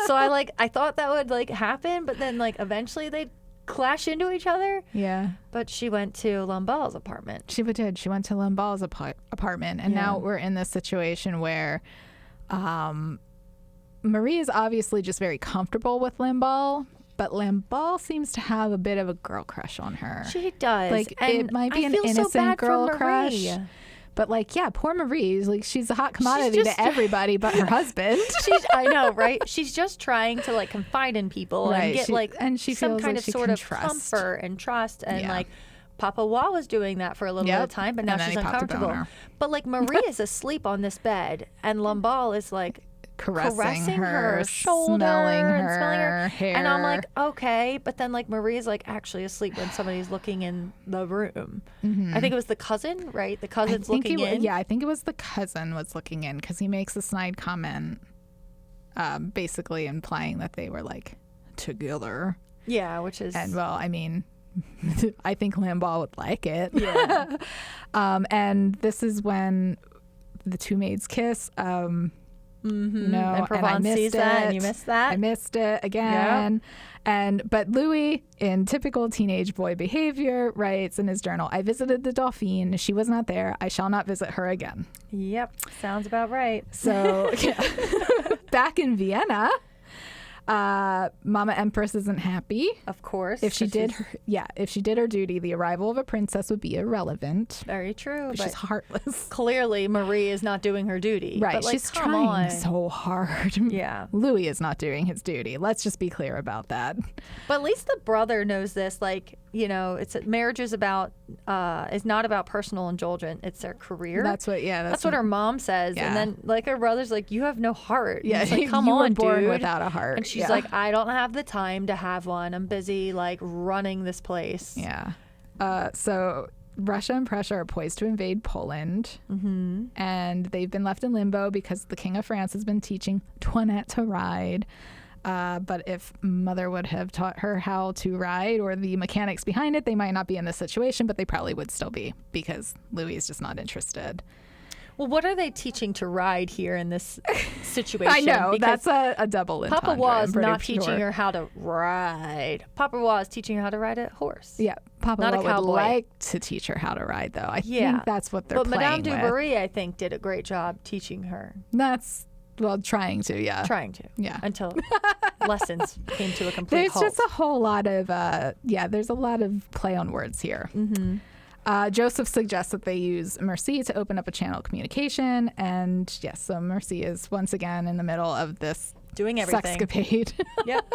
So I thought that would like happen. But then like eventually they'd clash into each other. Yeah. But she went to Lambal's apartment. She did. She went to Lambal's apartment. And now we're in this situation where Marie is obviously just very comfortable with Lambal. But Lambal seems to have a bit of a girl crush on her. She does. Like, it might be an innocent girl crush. But like, yeah, poor Marie. Like, she's a hot commodity to everybody but her husband. I know, right? She's just trying to like confide in people and get she some kind of sort of comfort and trust. And like, Papa Wa was doing that for a little bit of time, but now she's uncomfortable. But like, Marie is asleep on this bed, and Lambal is like caressing her shoulder, smelling her hair. And I'm like, okay. But then like Marie's like actually asleep when somebody's looking in the room. I think it was the cousin, right? The cousin's looking in. Yeah, I think it was the cousin was looking in because he makes a snide comment basically implying that they were like together. Yeah, which is... And well, I mean... I think Lambal would like it. Yeah. And this is when the two maids kiss. No, and Provence sees that, and you missed that. I missed it again. Yep. But Louis, in typical teenage boy behavior, writes in his journal, I visited the Dauphine. She was not there. I shall not visit her again. Yep. Sounds about right. So back in Vienna, Mama Empress isn't happy. Of course. If she did her duty, the arrival of a princess would be irrelevant. Very true. But she's heartless. Clearly, Marie is not doing her duty. Right. But, like, she's trying so hard. Yeah. Louis is not doing his duty. Let's just be clear about that. But at least the brother knows this. Like, marriage is not about personal indulgence. It's their career. That's what her mom says. Yeah. And then like her brother's like, you have no heart. Yeah. It's like, come you on, were born dude. without a heart. And she's like, I don't have the time to have one. I'm busy like running this place. Yeah. So Russia and Prussia are poised to invade Poland, and they've been left in limbo because the King of France has been teaching Antoinette to ride. But if Mother would have taught her how to ride or the mechanics behind it, they might not be in this situation, but they probably would still be because Louis is just not interested. Well, what are they teaching to ride here in this situation? I know, because that's a double entendre. Papa Wa is not teaching her how to ride. Papa Wa is teaching her how to ride a horse. Yeah, Papa not Wa would like to teach her how to ride, though. I think that's what they're playing Madame with. du Barry, I think, did a great job teaching her. That's, well, trying to, yeah. Trying to. Yeah. Until lessons came to a complete halt. There's just a whole lot of, there's a lot of play on words here. Mm-hmm. Joseph suggests that they use Mercy to open up a channel of communication. And yes, so Mercy is once again in the middle of this doing everything. Sexcapade. Yep.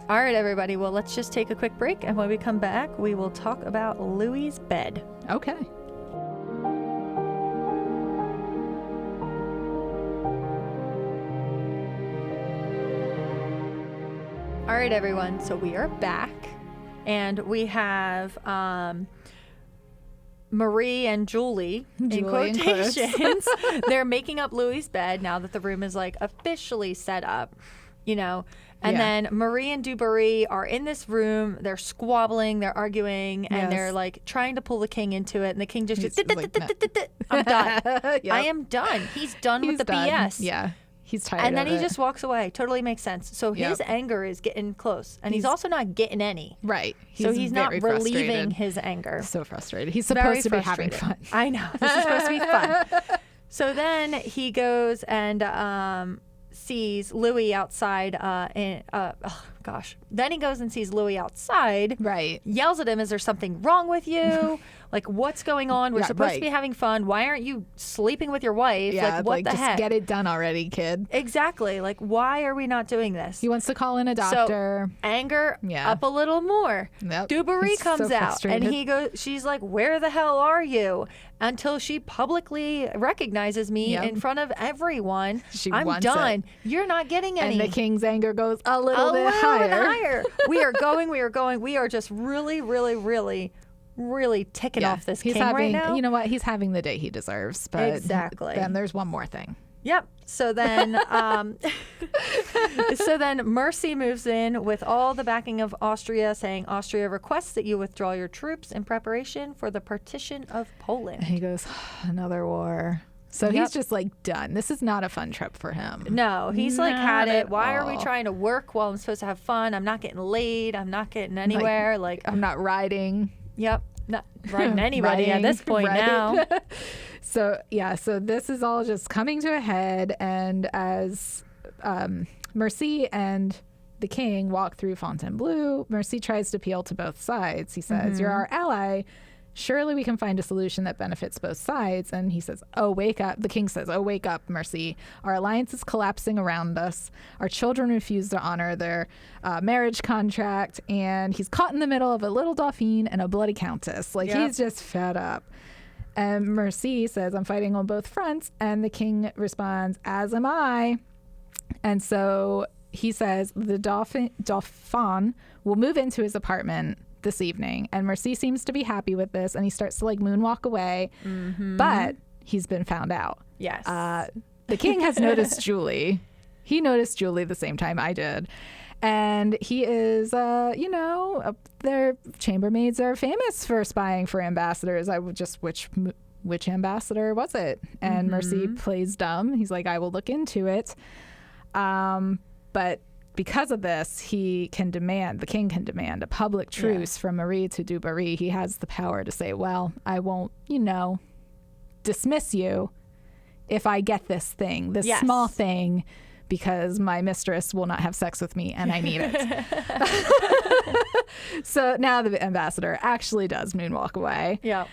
All right, everybody. Well, let's just take a quick break. And when we come back, we will talk about Louis's bed. Okay. All right, everyone. So we are back. And we have Marie and Julie in quotations. They're making up Louis's bed now that the room is like officially set up, you know. And then Marie and Du Barry are in this room. They're squabbling, they're arguing, and they're like trying to pull the king into it. And the king just I'm done. I am done. He's done with the BS. Yeah. He's tired and then of he it. just walks away. Totally makes sense. So his anger is getting close, and he's also not getting any. Right. So he's not relieving his anger. So frustrated. He's supposed to be having fun. I know. This is supposed to be fun. So then he goes and sees Louis outside. Then he goes and sees Louis outside. Right. Yells at him, "Is there something wrong with you? Like, what's going on? We're supposed to be having fun. Why aren't you sleeping with your wife? Yeah, like, what the heck? Just get it done already, kid." Exactly. Like, why are we not doing this? He wants to call in a doctor. So, anger up a little more. Yep. Du Barry comes so out and she's like, "Where the hell are you?" Until she publicly recognizes me in front of everyone. I'm done. You're not getting any. And the king's anger goes a little bit higher. We are going. We are just really, really, really, really ticking off this king right now. You know what? He's having the day he deserves. But exactly. Then there's one more thing. Yep. So then, Mercy moves in with all the backing of Austria, saying Austria requests that you withdraw your troops in preparation for the partition of Poland. And he goes, another war. So he's just like done. This is not a fun trip for him. No, he's like had it. Why are we trying to work while I'm supposed to have fun? I'm not getting laid. I'm not getting anywhere. Like I'm not riding. Yep. Not riding anybody at this point now. So this is all just coming to a head. And as Mercy and the king walk through Fontainebleau, Mercy tries to appeal to both sides. He says, "You're our ally. Surely we can find a solution that benefits both sides." And he says, "Oh, wake up." The king says, "Oh, wake up, Mercy. Our alliance is collapsing around us. Our children refuse to honor their marriage contract. And he's caught in the middle of a little Dauphine and a bloody countess." Like, he's just fed up. And Mercy says, "I'm fighting on both fronts." And the king responds, "As am I." And so he says the Dauphin will move into his apartment this evening, and Mercy seems to be happy with this, and he starts to like moonwalk away, but he's been found out. Yes. The king has noticed Julie. He noticed Julie the same time I did, and he is, their chambermaids are famous for spying for ambassadors. I would just which ambassador was it? And Mercy plays dumb. He's like, "I will look into it," but because of this, the king can demand a public truce from Marie to Du Barry. He has the power to say, "Well, I won't, dismiss you if I get this thing, this small thing, because my mistress will not have sex with me and I need it." So now the ambassador actually does moonwalk away. Yeah.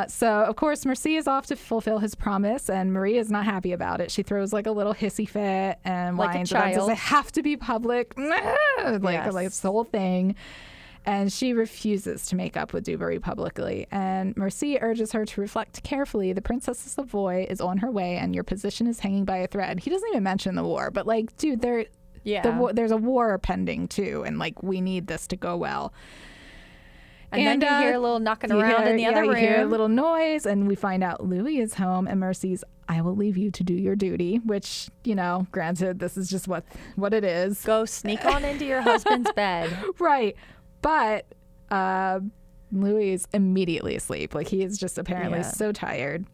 So, of course, Mercy is off to fulfill his promise, and Marie is not happy about it. She throws like a little hissy fit and whines about, "Does it have to be public?" Like this whole thing. And she refuses to make up with Du Barry publicly. And Mercy urges her to reflect carefully. "The Princess of Savoy is on her way, and your position is hanging by a thread." He doesn't even mention the war, but like, dude, there's a war pending too, and like, we need this to go well. And then you hear a little knocking around in the other room. You hear a little noise, and we find out Louis is home, and Mercy's, I will leave you to do your duty, which, granted, this is just what it is. Go sneak on into your husband's bed. Right. But Louis is immediately asleep. Like, he is just apparently so tired.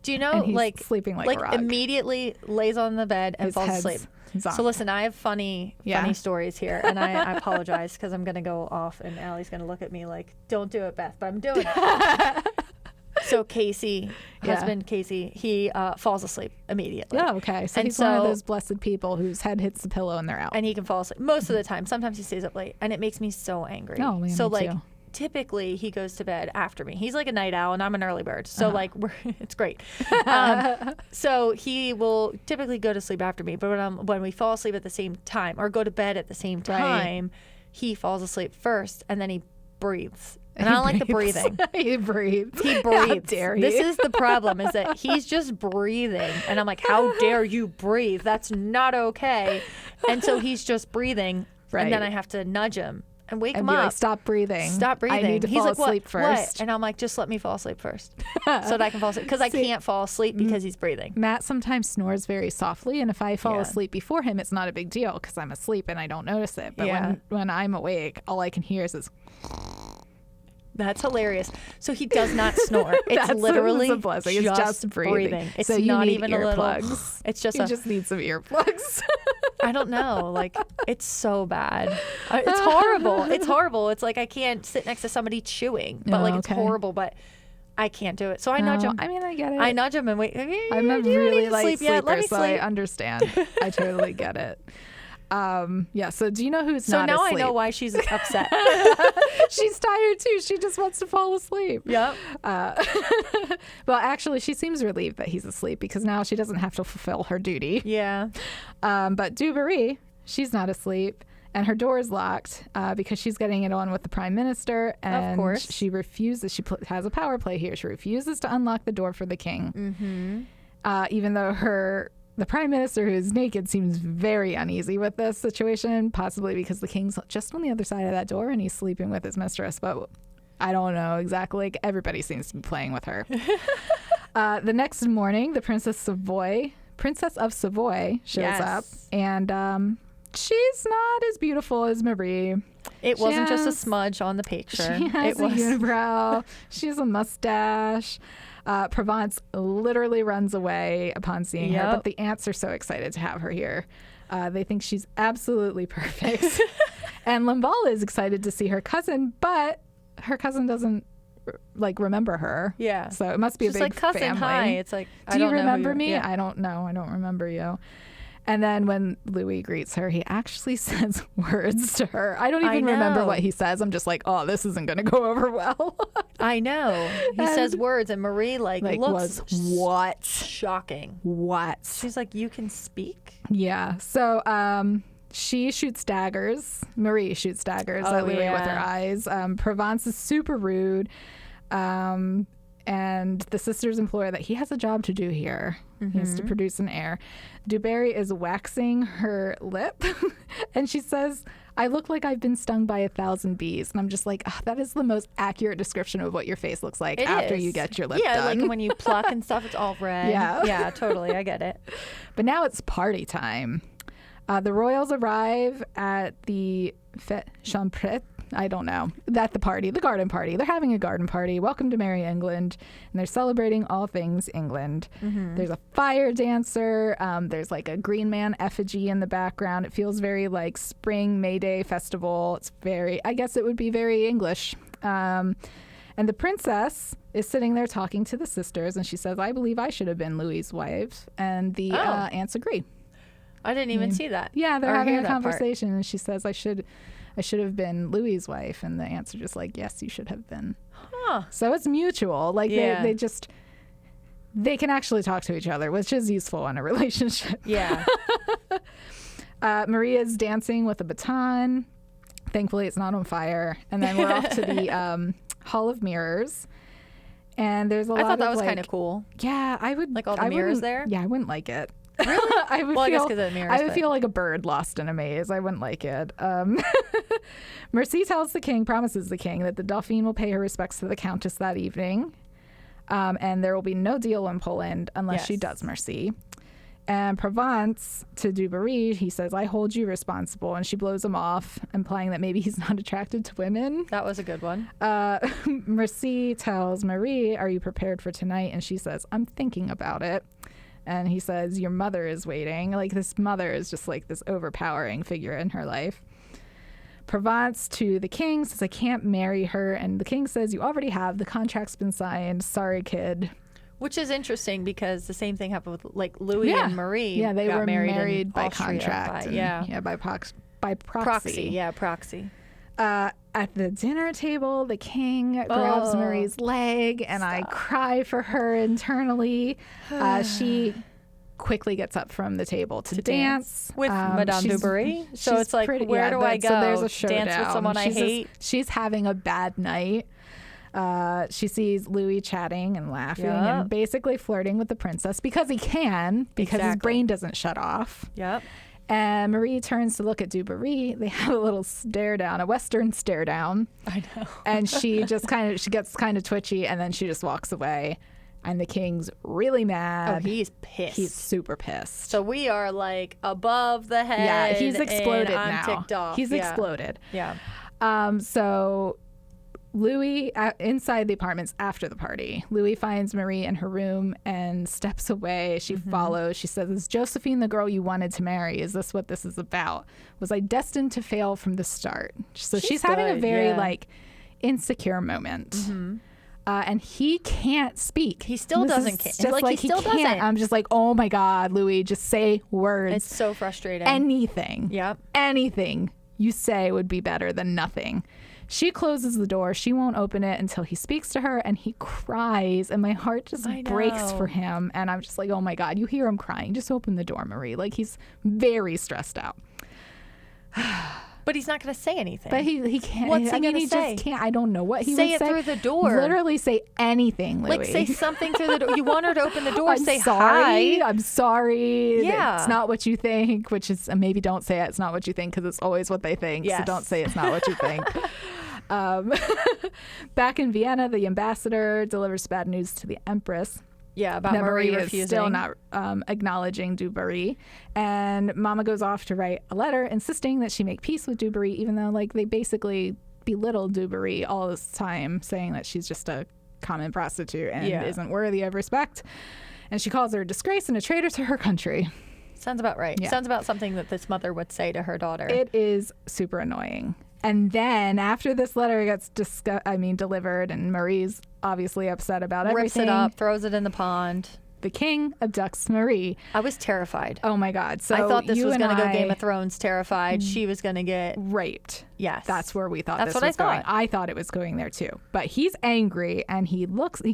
Do you know, and he's sleeping like a rock. Immediately lays on the bed and falls asleep. So listen, I have funny stories here, and I apologize because I'm going to go off, and Allie's going to look at me like, don't do it, Beth, but I'm doing it. So Casey, husband Casey, he falls asleep immediately. Oh, okay. So he's one of those blessed people whose head hits the pillow and they're out. And he can fall asleep most of the time. Sometimes he stays up late, and it makes me so angry. Oh, man, so me too. Typically he goes to bed after me. He's like a night owl and I'm an early bird. So it's great. So he will typically go to sleep after me. But when we fall asleep at the same time or go to bed at the same time, he falls asleep first and then he breathes. And I don't like the breathing. He breathes. He breathes. How dare you? This is the problem, is that he's just breathing. And I'm like, how dare you breathe? That's not okay. And so he's just breing. Right. And then I have to nudge him. And wake him up. Like, stop breathing. Stop breathing. I need to fall asleep first. What? And I'm like, just let me fall asleep first so that I can fall asleep. Because I can't fall asleep because he's breathing. Matt sometimes snores very softly. And if I fall asleep before him, it's not a big deal because I'm asleep and I don't notice it. But when I'm awake, all I can hear is this. That's hilarious. So he does not snore. It's literally a blessing. It's just breathing. It's so not need even earplugs. A little. It's just you just need some earplugs. I don't know. Like, it's so bad. It's horrible. It's horrible. It's like I can't sit next to somebody chewing, but it's horrible. But I can't do it. So I nudge him. I mean, I get it. I nudge him and wait. I'm a really light sleeper, so I understand. I totally get it. So do you know who's not asleep? So now I know why she's upset. She's tired too. She just wants to fall asleep. Yep. Well, actually, she seems relieved that he's asleep because now she doesn't have to fulfill her duty. Yeah. But Dubarry, she's not asleep. And her door is locked because she's getting it on with the prime minister. And of course. She refuses. She has a power play here. She refuses to unlock the door for the king. Mm-hmm. Even though the prime minister, who is naked, seems very uneasy with this situation, possibly because the king's just on the other side of that door and he's sleeping with his mistress. But I don't know exactly. Everybody seems to be playing with her. The next morning, the Princess of Savoy shows up. And she's not as beautiful as Marie. It wasn't just a smudge on the picture. She has a unibrow. She has a mustache. Provence literally runs away upon seeing her, but the aunts are so excited to have her here. They think she's absolutely perfect. And Lamballe is excited to see her cousin, but her cousin doesn't remember her. Yeah. So it must be just a big like cousin, family. hi. It's like, do you remember me? Yeah. I don't know. I don't remember you. And then when Louis greets her, he actually says words to her. I don't even remember what he says. I'm just like, oh, this isn't going to go over well. I know. He says words, and Marie looks what? Shocking. What? She's like, you can speak? Yeah. So she shoots daggers. Marie shoots daggers at Louis with her eyes. Provence is super rude. And the sisters implore that he has a job to do here. Mm-hmm. He has to produce an heir. Dubarry is waxing her lip, and she says, I look like I've been stung by 1,000 bees. And I'm just like, that is the most accurate description of what your face looks like after you get your lip done. Yeah, like when you pluck and stuff, it's all red. Yeah, totally. I get it. But now it's party time. The royals arrive at the Fête Champêtre. I don't know. At the party, the garden party. They're having a garden party. Welcome to Merry England. And they're celebrating all things England. Mm-hmm. There's a fire dancer. There's like a green man effigy in the background. It feels very like spring May Day festival. It's I guess it would be very English. And the princess is sitting there talking to the sisters. And she says, I believe I should have been Louis's wife. And the aunts agree. I didn't even see that. Yeah, they're having a conversation. And she says, I should have been Louis's wife. And the aunts are just like, yes, you should have been. Huh. So it's mutual. Like they can actually talk to each other, which is useful in a relationship. Yeah. Maria's dancing with a baton. Thankfully, it's not on fire. And then we're off to the Hall of Mirrors. And there's a lot of I thought that was kind of cool. Yeah, I would. Like all the mirrors there? Yeah, I wouldn't like it. Really? I would Well, I guess feel, 'cause it mirrors, I would but- feel like a bird lost in a maze. I wouldn't like it. Mercy promises the king that the Dauphine will pay her respects to the Countess that evening. And there will be no deal in Poland unless she does Mercy. And Provence to Dubarry, he says, I hold you responsible. And she blows him off, implying that maybe he's not attracted to women. That was a good one. Mercy tells Marie, are you prepared for tonight? And she says, I'm thinking about it. And he says, your mother is waiting. Like, this mother is just like this overpowering figure in her life. Provence to the king says, I can't marry her. And the king says, you already have. The contract's been signed. Sorry, kid. Which is interesting because the same thing happened with like Louis and Marie. Yeah, they got were married by Austria, contract. By proxy. Proxy. At the dinner table, the king grabs Marie's leg, and I cry for her internally. She quickly gets up from the table to dance with Madame Dubarry. So it's like, where do I go? So there's a showdown. Dance with someone I hate. She's having a bad night. She sees Louis chatting and laughing and basically flirting with the princess because he can, because his brain doesn't shut off. Yep. And Marie turns to look at Dubarry. They have a little stare down, a Western stare down. I know. And she just she gets kind of twitchy, and then she just walks away. And the king's really mad. Oh, he's pissed. He's super pissed. So we are like above the head. Yeah, he's exploded and I'm now. ticked off. He's exploded. Yeah. So Louis, inside the apartments after the party, Louis finds Marie in her room and steps away. She follows. She says, is Josephine the girl you wanted to marry? Is this what this is about? Was I destined to fail from the start? So she's having a very insecure moment. And he can't speak. He still doesn't. He still doesn't. I'm just like, oh my God, Louis, just say words. It's so frustrating. Anything. Yep. Anything you say would be better than nothing. She closes the door. She won't open it until he speaks to her, and he cries, and my heart just breaks for him. And I'm just like, oh my God, you hear him crying. Just open the door, Marie. Like, he's very stressed out. But he's not going to say anything. But he can't. What's he going to say? Just can't. I don't know what he would say. Say it through the door. Literally say anything, Louis. Like, say something through the door. You want her to open the door, say sorry. hi. I'm sorry. Yeah. It's not what you think, which is maybe don't say it's not what you think because it's always what they think. Yes. So don't say it's not what you think. Back in Vienna, the ambassador delivers bad news to the empress. Yeah, about Marie refusing. is still not acknowledging Dubarry, and Mama goes off to write a letter insisting that she make peace with Dubarry, even though like they basically belittle Dubarry all this time, saying that she's just a common prostitute and isn't worthy of respect. And she calls her a disgrace and a traitor to her country. Sounds about right. Yeah. Sounds about something that this mother would say to her daughter. It is super annoying. And then after this letter gets delivered, and Marie's obviously upset about everything. Rips it up, throws it in the pond. The king abducts Marie. I was terrified. Oh my God. So I thought this was going to go Game of I Thrones terrified. She was going to get raped. Yes. That's where we thought That's this what was I going. thought. I thought it was going there too. But he's angry and he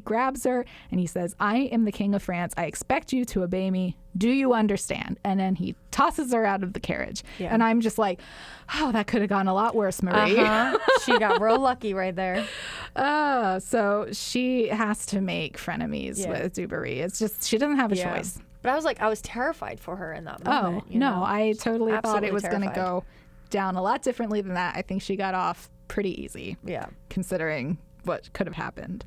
grabs her and he says, I am the king of France. I expect you to obey me. Do you understand? And then he tosses her out of the carriage. Yeah. And I'm just like, oh, that could have gone a lot worse, Marie. She got real lucky right there. So she has to make frenemies with Dubarry. It's just, she doesn't have a choice. But I was terrified for her in that moment. I totally thought it was going to terrified. go down a lot differently than that. I think she got off pretty easy. Yeah. Considering what could have happened.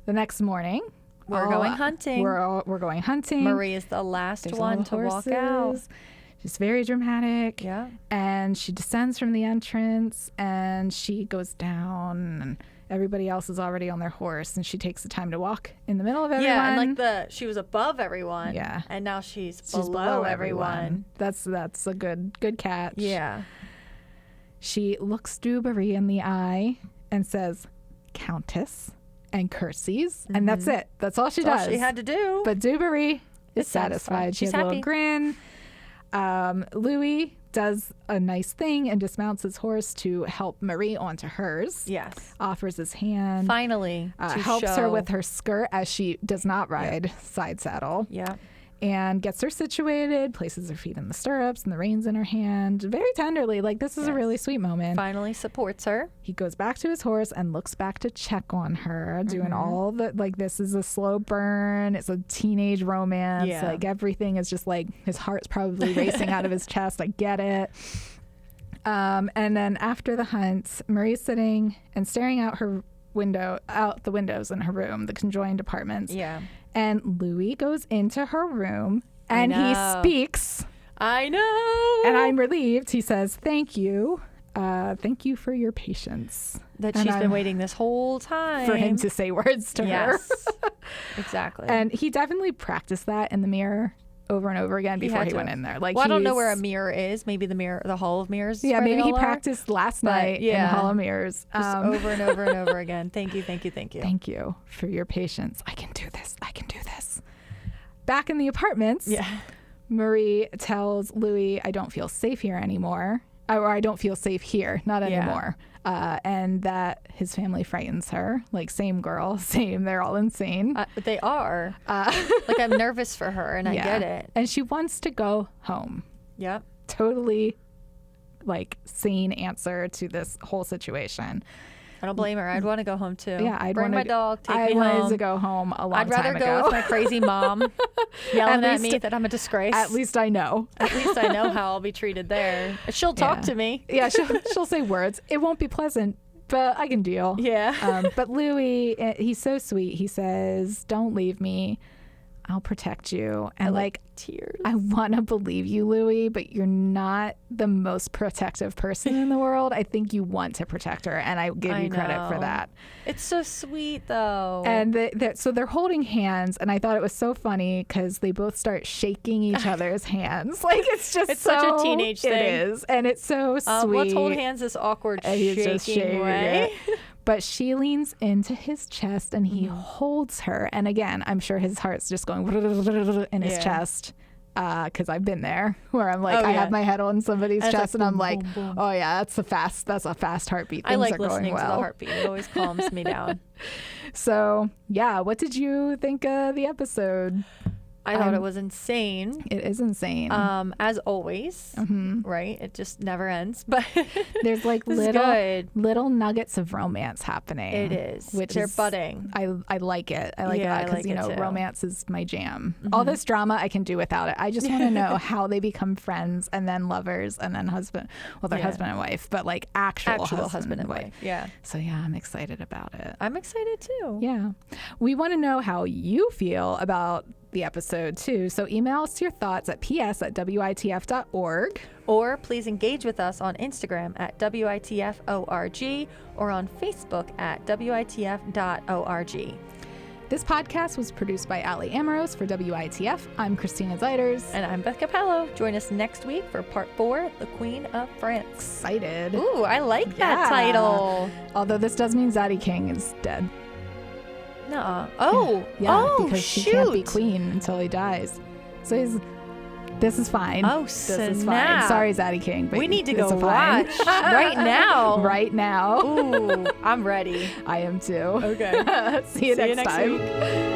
The next morning, we're going hunting. We're going hunting. Marie is the last one to walk out. She's very dramatic. Yeah. And she descends from the entrance and she goes down and everybody else is already on their horse and she takes the time to walk in the middle of everyone. Yeah, and like she was above everyone. Yeah. And now she's below everyone. That's a good catch. Yeah. She looks Dubarry in the eye and says, Countess, and curtsies. And that's it. That's all she does. All she had to do. But Dubarry is satisfied. She has happy. a little grin. Louis does a nice thing and dismounts his horse to help Marie onto hers. Yes. Offers his hand. Finally. Helps her with her skirt as she does not ride side saddle. Yeah. and gets her situated, places her feet in the stirrups and the reins in her hand, very tenderly. Like, this is a really sweet moment. Finally supports her. He goes back to his horse and looks back to check on her, doing all the, like, this is a slow burn. It's a teenage romance. Yeah. Like, everything is just like, his heart's probably racing out of his chest. I get it. And then after the hunt, Marie's sitting and staring out the windows in her room, the conjoined apartments. Yeah. And Louis goes into her room and he speaks. I know. And I'm relieved. He says, thank you. Thank you for your patience. That she's been waiting this whole time. For him to say words to her. Exactly. And he definitely practiced that in the mirror over and over again before he went in there. Like, well, I don't know where a mirror is. Maybe the Hall of Mirrors. Yeah, maybe he practiced last night in the Hall of Mirrors. Just over and over and over again. Thank you, thank you, thank you. Thank you for your patience. I can do this. I can do this. Back in the apartments, Marie tells Louis, I don't feel safe here anymore. Or I don't feel safe here, not anymore. And that his family frightens her. Like, same girl, same. They're all insane. They are. Like, I'm nervous for her, and I get it. And she wants to go home. Yep. Totally, like, sane answer to this whole situation. I don't blame her. I'd want to go home too. Yeah, I'd bring my dog. Take me home. I wanted to go home a long time ago. I'd rather go with my crazy mom yelling at me that I'm a disgrace. At least I know. At least I know how I'll be treated there. She'll talk to me. Yeah, she'll say words. It won't be pleasant, but I can deal. Yeah. But Louis, he's so sweet. He says, "Don't leave me. I'll protect you." And like tears. I want to believe you, Louis, but you're not the most protective person in the world. I think you want to protect her, and I give you credit for that. It's so sweet, though. And so they're holding hands, and I thought it was so funny because they both start shaking each other's hands. Like, it's such a teenage thing. It is, and it's so sweet. Let's hold hands this awkward shaking way. But she leans into his chest and he holds her. And again, I'm sure his heart's just going in his chest. Because I've been there where I'm like, I have my head on somebody's chest and I'm like, boom. Oh yeah, that's a fast heartbeat. Things I like are going listening well. to the heartbeat. It always calms me down. So yeah, what did you think of the episode? I thought it was insane. It is insane. As always, right? It just never ends. But there's like little nuggets of romance happening. It is. Which they're budding. I like it. I like that because, romance is my jam. All this drama I can do without it. I just want to know how they become friends and then lovers and then husband. Well, they're husband and wife, but like actual husband and wife. Yeah. So yeah, I'm excited about it. I'm excited too. Yeah. We want to know how you feel about the episode too. So email us your thoughts at ps@witf.org. Or please engage with us on Instagram at WITFORG or on Facebook at WITF.org. This podcast was produced by Amorós for WITF. I'm Christina Zeiders. And I'm Beth Cappello. Join us next week for part 4, The Queen of France. Excited. Ooh, I like that title. Although this does mean Zadie King is dead. Nuh-uh. Because she can't be queen until he dies. So this is fine. This is fine. Sorry, Zadie King, but we need to go watch right now. Right now. Ooh, I'm ready. I am too. Okay. See you next time. Week.